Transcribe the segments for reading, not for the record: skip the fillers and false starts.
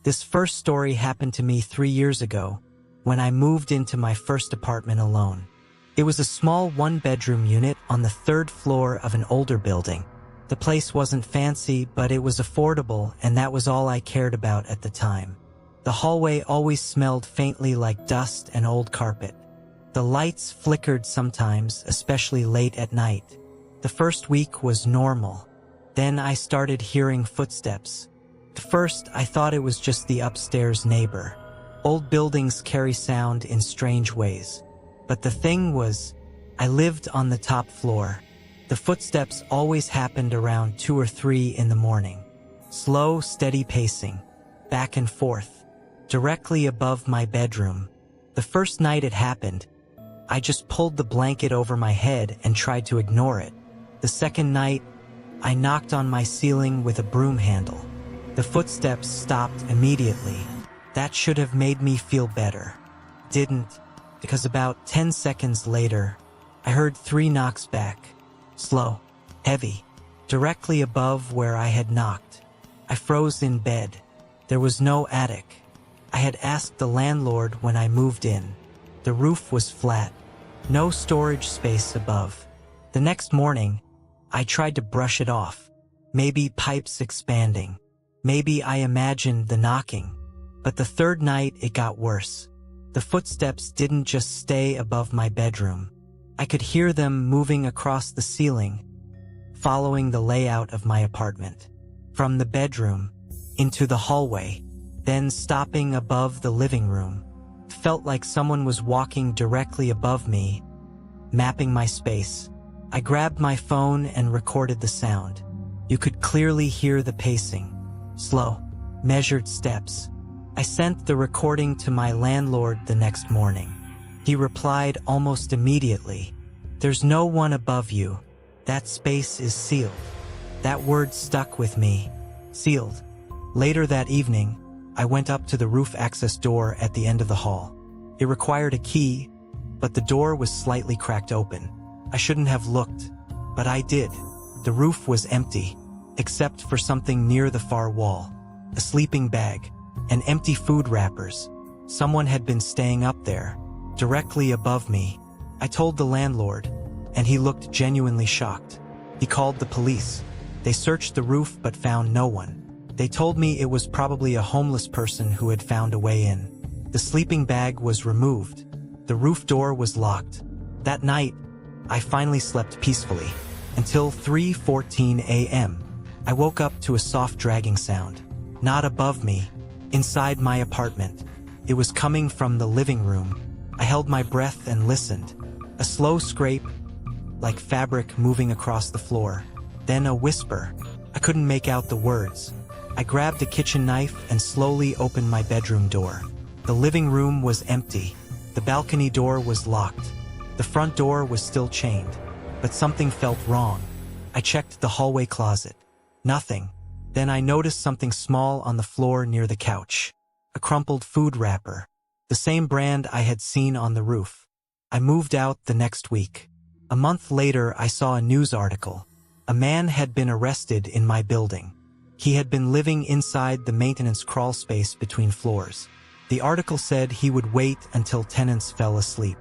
This first story happened to me 3 years ago, when I moved into my first apartment alone. It was a small one-bedroom unit on the 3rd floor of an older building. The place wasn't fancy, but it was affordable, and that was all I cared about at the time. The hallway always smelled faintly like dust and old carpet. The lights flickered sometimes, especially late at night. The first week was normal. Then I started hearing footsteps. At first, I thought it was just the upstairs neighbor. Old buildings carry sound in strange ways. But the thing was, I lived on the top floor. The footsteps always happened around 2 or 3 in the morning. Slow, steady pacing, back and forth, directly above my bedroom. The first night it happened, I just pulled the blanket over my head and tried to ignore it. The second night, I knocked on my ceiling with a broom handle. The footsteps stopped immediately. That should have made me feel better. Didn't, because about 10 seconds later, I heard 3 knocks back. Slow, heavy, directly above where I had knocked. I froze in bed. There was no attic. I had asked the landlord when I moved in. The roof was flat. No storage space above. The next morning, I tried to brush it off. Maybe pipes expanding. Maybe I imagined the knocking. But the third night, it got worse. The footsteps didn't just stay above my bedroom. I could hear them moving across the ceiling, following the layout of my apartment. From the bedroom, into the hallway, then stopping above the living room. It felt like someone was walking directly above me, mapping my space. I grabbed my phone and recorded the sound. You could clearly hear the pacing. Slow, measured steps. I sent the recording to my landlord the next morning. He replied almost immediately, "There's no one above you. That space is sealed." That word stuck with me. Sealed. Later that evening, I went up to the roof access door at the end of the hall. It required a key, but the door was slightly cracked open. I shouldn't have looked, but I did. The roof was empty, except for something near the far wall. A sleeping bag, and empty food wrappers. Someone had been staying up there, directly above me. I told the landlord, and he looked genuinely shocked. He called the police. They searched the roof but found no one. They told me it was probably a homeless person who had found a way in. The sleeping bag was removed. The roof door was locked. That night, I finally slept peacefully, until 3:14 a.m. I woke up to a soft dragging sound. Not above me, inside my apartment. It was coming from the living room. I held my breath and listened. A slow scrape, like fabric moving across the floor. Then a whisper. I couldn't make out the words. I grabbed a kitchen knife and slowly opened my bedroom door. The living room was empty. The balcony door was locked. The front door was still chained. But something felt wrong. I checked the hallway closet. Nothing. Then I noticed something small on the floor near the couch. A crumpled food wrapper. The same brand I had seen on the roof. I moved out the next week. A month later, I saw a news article. A man had been arrested in my building. He had been living inside the maintenance crawl space between floors. The article said he would wait until tenants fell asleep.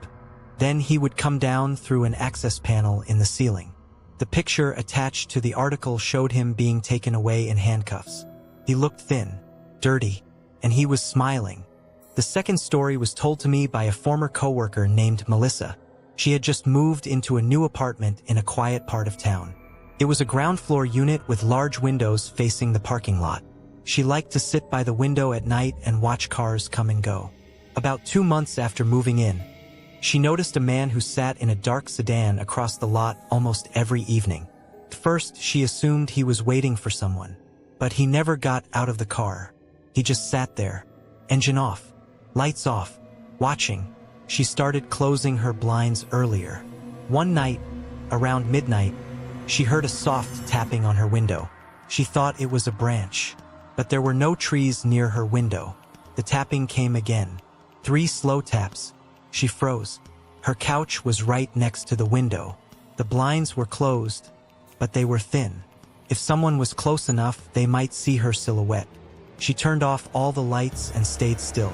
Then he would come down through an access panel in the ceiling. The picture attached to the article showed him being taken away in handcuffs. He looked thin, dirty, and he was smiling. The second story was told to me by a former coworker named Melissa. She had just moved into a new apartment in a quiet part of town. It was a ground floor unit with large windows facing the parking lot. She liked to sit by the window at night and watch cars come and go. About 2 months after moving in, she noticed a man who sat in a dark sedan across the lot almost every evening. At first, she assumed he was waiting for someone, but he never got out of the car. He just sat there, engine off, lights off, watching. She started closing her blinds earlier. One night, around midnight, she heard a soft tapping on her window. She thought it was a branch, but there were no trees near her window. The tapping came again. 3 slow taps. She froze. Her couch was right next to the window. The blinds were closed, but they were thin. If someone was close enough, they might see her silhouette. She turned off all the lights and stayed still.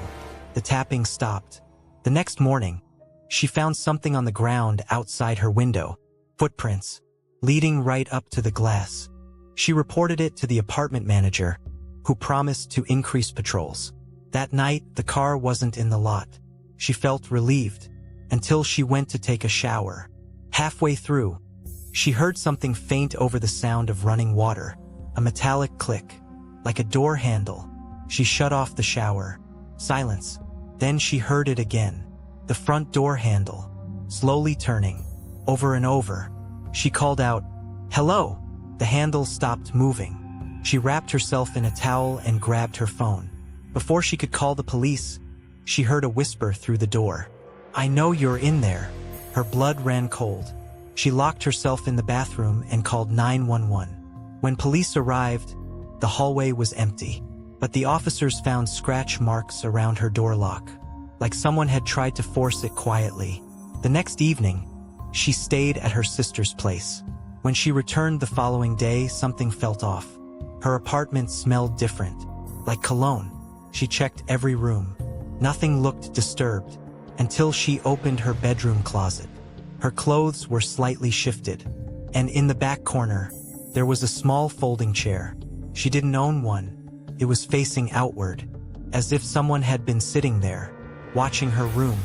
The tapping stopped. The next morning, she found something on the ground outside her window. Footprints, leading right up to the glass. She reported it to the apartment manager, who promised to increase patrols. That night, the car wasn't in the lot. She felt relieved, until she went to take a shower. Halfway through, she heard something faint over the sound of running water. A metallic click, like a door handle. She shut off the shower. Silence. Then she heard it again. The front door handle, slowly turning, over and over. She called out, "Hello!" The handle stopped moving. She wrapped herself in a towel and grabbed her phone. Before she could call the police, she heard a whisper through the door. "I know you're in there." Her blood ran cold. She locked herself in the bathroom and called 911. When police arrived, the hallway was empty, but the officers found scratch marks around her door lock, like someone had tried to force it quietly. The next evening, she stayed at her sister's place. When she returned the following day, something felt off. Her apartment smelled different, like cologne. She checked every room. Nothing looked disturbed, until she opened her bedroom closet. Her clothes were slightly shifted, and in the back corner, there was a small folding chair. She didn't own one. It was facing outward, as if someone had been sitting there, watching her room.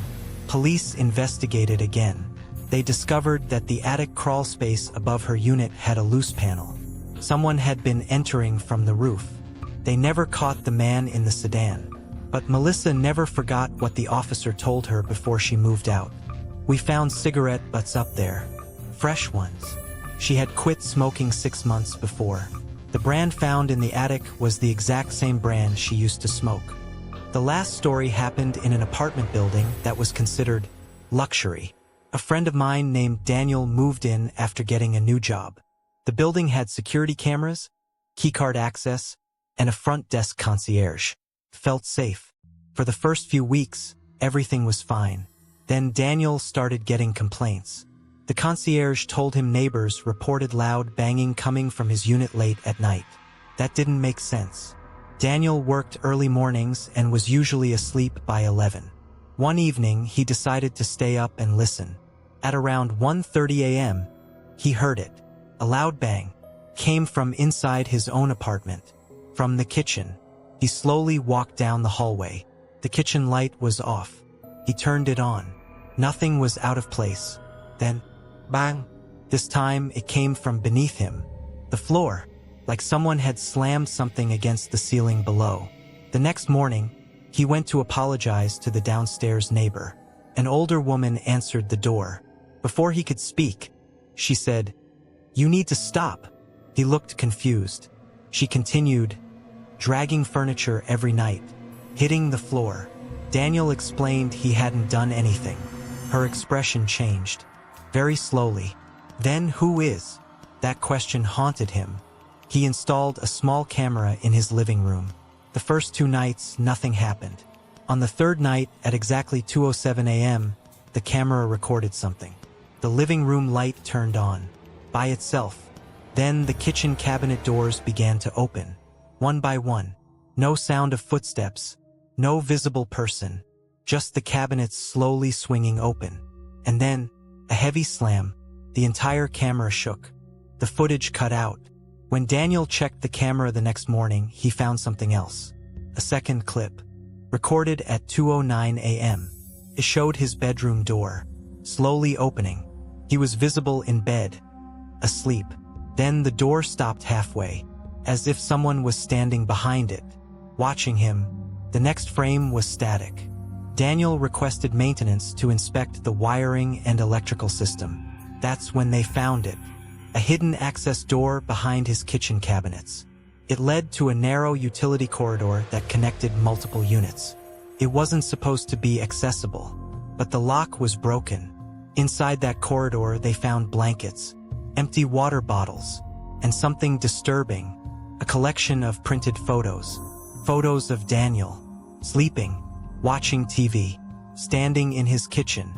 Police investigated again. They discovered that the attic crawl space above her unit had a loose panel. Someone had been entering from the roof. They never caught the man in the sedan, but Melissa never forgot what the officer told her before she moved out. "We found cigarette butts up there. Fresh ones." She had quit smoking 6 months before. The brand found in the attic was the exact same brand she used to smoke. The last story happened in an apartment building that was considered luxury. A friend of mine named Daniel moved in after getting a new job. The building had security cameras, keycard access, and a front desk concierge. Felt safe. For the first few weeks, everything was fine. Then Daniel started getting complaints. The concierge told him neighbors reported loud banging coming from his unit late at night. That didn't make sense. Daniel worked early mornings and was usually asleep by 11. One evening, he decided to stay up and listen. At around 1:30 a.m., he heard it. A loud bang came from inside his own apartment. From the kitchen, he slowly walked down the hallway. The kitchen light was off. He turned it on. Nothing was out of place. Then, bang! This time it came from beneath him. The floor, like someone had slammed something against the ceiling below. The next morning, he went to apologize to the downstairs neighbor. An older woman answered the door. Before he could speak, she said, "You need to stop." He looked confused. She continued, dragging furniture every night, hitting the floor. Daniel explained he hadn't done anything. Her expression changed, very slowly. Then who is? That question haunted him. He installed a small camera in his living room. The first 2 nights, nothing happened. On the third night, at exactly 2:07 a.m., the camera recorded something. The living room light turned on, by itself. Then the kitchen cabinet doors began to open, one by one. No sound of footsteps, no visible person, just the cabinets slowly swinging open. And then, a heavy slam. The entire camera shook. The footage cut out. When Daniel checked the camera the next morning, he found something else. A second clip, recorded at 2:09 a.m. It showed his bedroom door, slowly opening. He was visible in bed, asleep. Then the door stopped halfway, as if someone was standing behind it, watching him. The next frame was static. Daniel requested maintenance to inspect the wiring and electrical system. That's when they found it. A hidden access door behind his kitchen cabinets. It led to a narrow utility corridor that connected multiple units. It wasn't supposed to be accessible, but the lock was broken. Inside that corridor, they found blankets, empty water bottles, and something disturbing, a collection of printed photos. Photos of Daniel, sleeping, watching TV, standing in his kitchen,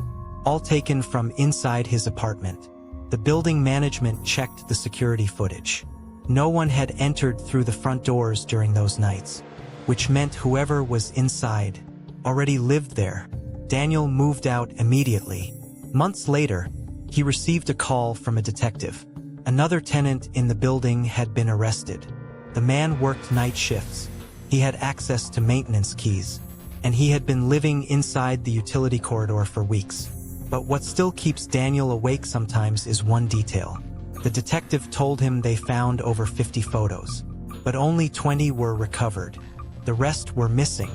all taken from inside his apartment. The building management checked the security footage. No one had entered through the front doors during those nights. which meant whoever was inside already lived there. Daniel moved out immediately. Months later, he received a call from a detective. Another tenant in the building had been arrested. The man worked night shifts. He had access to maintenance keys, and he had been living inside the utility corridor for weeks. But what still keeps Daniel awake sometimes is one detail. The detective told him they found over 50 photos, but only 20 were recovered. The rest were missing.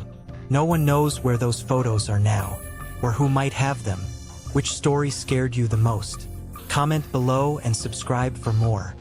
No one knows where those photos are now, or who might have them. Which story scared you the most? Comment below and subscribe for more.